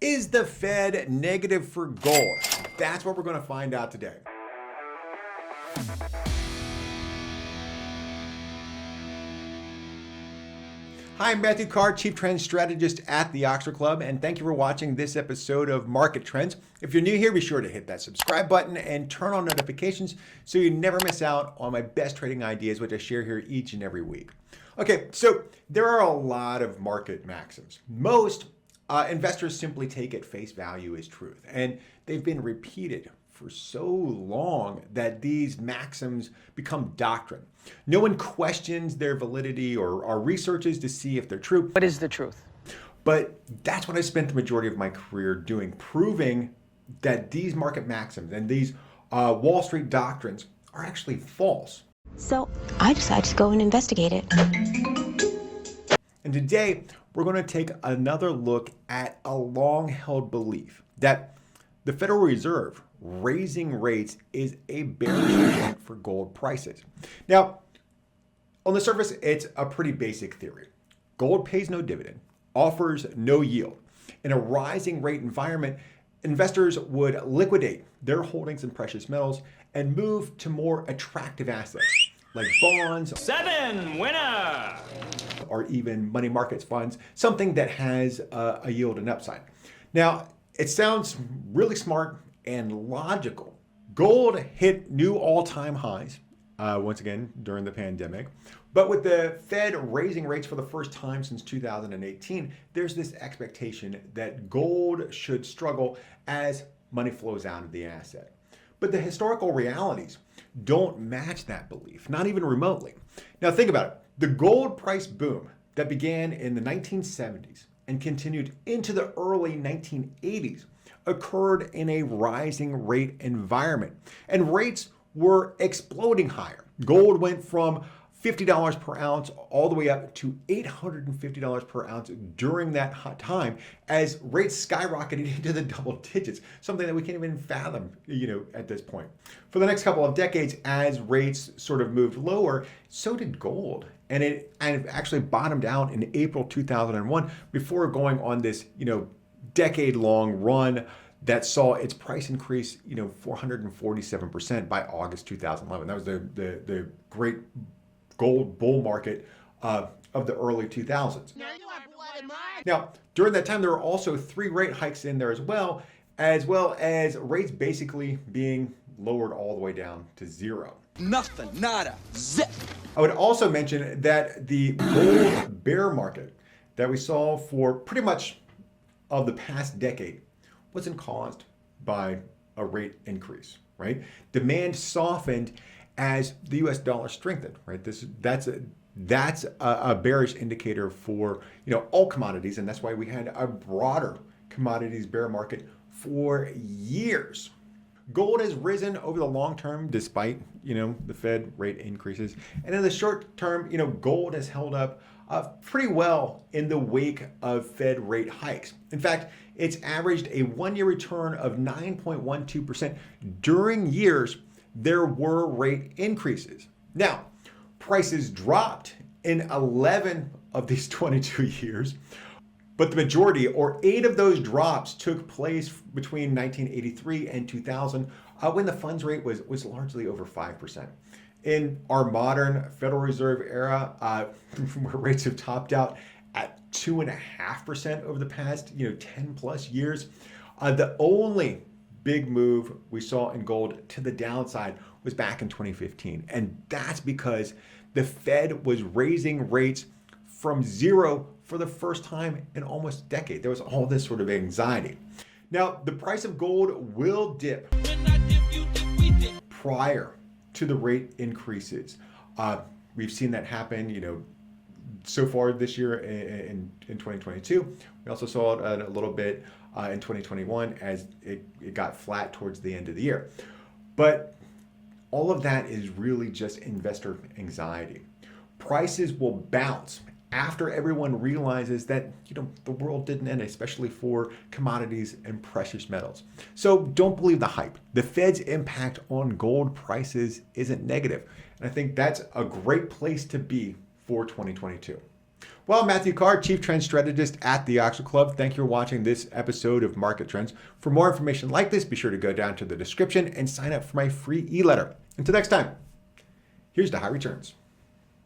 Is the Fed negative for gold? That's what we're going to find out today. Hi, I'm Matthew Carr, Chief Trend Strategist at the Oxford Club, and thank you for watching this episode of Market Trends. If you're new here, be sure to hit that subscribe button and turn on notifications so you never miss out on my best trading ideas, which I share here each and every week. Okay, so there are a lot of market maxims. Most investors simply take at face value as truth, and they've been repeated for so long that these maxims become doctrine. No one questions their validity or researches to see if they're true. What is the truth? But that's what I spent the majority of my career doing, proving that these market maxims and these Wall Street doctrines are actually false. So I decided to go and investigate it. And today, we're going to take another look at a long-held belief that the Federal Reserve raising rates is a bearish event for gold prices. Now, on the surface, it's a pretty basic theory. Gold pays no dividend, offers no yield. In a rising rate environment, investors would liquidate their holdings in precious metals and move to more attractive assets like bonds, winner, or even money markets funds, something that has a yield and upside. Now, it sounds really smart and logical. Gold hit new all-time highs, once again, during the pandemic. But with the Fed raising rates for the first time since 2018, there's this expectation that gold should struggle as money flows out of the asset. But the historical realities don't match that belief, not even remotely. Now think about it. The gold price boom that began in the 1970s and continued into the early 1980s occurred in a rising rate environment, and rates were exploding higher. Gold went from $50 per ounce all the way up to $850 per ounce during that hot time as rates skyrocketed into the double digits, something that we can't even fathom, at this point. For the next couple of decades, as rates sort of moved lower, so did gold. And it actually bottomed out in April 2001 before going on this, decade-long run that saw its price increase, 447% by August 2011. That was the great gold bull market of the early 2000s. Now, during that time, there were also 3 rate hikes in there as well as rates basically being lowered all the way down to 0. Nothing, nada, zip. I would also mention that the gold bear market that we saw for pretty much of the past decade wasn't caused by a rate increase, right? Demand softened as the U.S. dollar strengthened, right? That's a bearish indicator for all commodities, and that's why we had a broader commodities bear market for years. Gold has risen over the long term despite the Fed rate increases, and in the short term, gold has held up pretty well in the wake of Fed rate hikes. In fact, it's averaged a 1-year return of 9.12% during years there were rate increases. Now, prices dropped in 11 of these 22 years, but the majority, or 8 of those drops, took place between 1983 and 2000, when the funds rate was largely over 5%. In our modern Federal Reserve era, where rates have topped out at 2.5% over the past 10 plus years, the only big move we saw in gold to the downside was back in 2015. And that's because the Fed was raising rates from 0 for the first time in almost a decade. There was all this sort of anxiety. Now, the price of gold will dip prior to the rate increases. We've seen that happen, so far this year in 2022. We also saw it a little bit in 2021 as it got flat towards the end of the year. But all of that is really just investor anxiety. Prices will bounce after everyone realizes that the world didn't end, especially for commodities and precious metals. So don't believe the hype. The Fed's impact on gold prices isn't negative. And I think that's a great place to be for 2022. Well, I'm Matthew Carr, Chief Trend Strategist at the Oxford Club. Thank you for watching this episode of Market Trends. For more information like this, be sure to go down to the description and sign up for my free e-letter. Until next time, here's to high returns.